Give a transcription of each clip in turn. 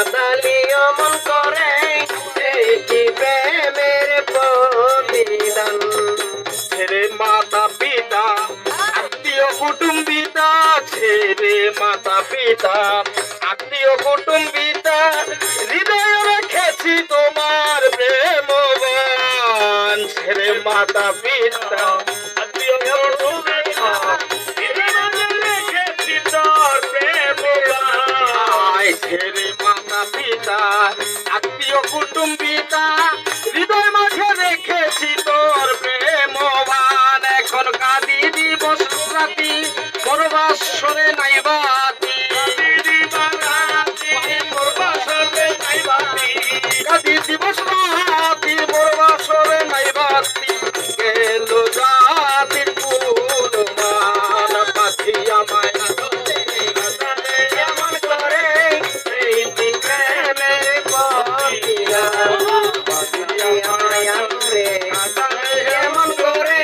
কাদালি অমন করে এই কি প্রেমের প্রতিদান ছেড়ে মাতা পিতা আত্মীয় কুটুম্বিতা ছেড়ে মাতা পিতা আত্মীয় কুটুম্বিতা হৃদয়ে রেখেছি তোমার প্রেমবান ছেড়ে মাতা পিতা আত্মীয় কুটুম্বিতা হৃদয়ে রেখেছি তোর প্রেমবান ছেড়ে মাতা পিতা আত্মীয় কুটুম্বিতা হৃদয় মাঝে রেখেছি তোর প্রেমবান এখন কাঁদি দিবস রাতি পরবাসরে নাই বাতি কাঁদি দিবস রাতি পরবাসরে নাই বাতি গেল জাতির কুলমান পাখি আমায় এমন করে এই কি প্রেমের প্রতিদান এমন করে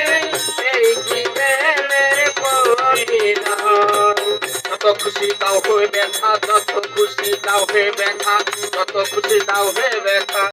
এই কি প্রেমের প্রতিদান যত খুশি তাও হয়ে ব্যথা যত খুশি তাও হয়ে ব্যথা যত খুশি তাও হয়ে ব্যথা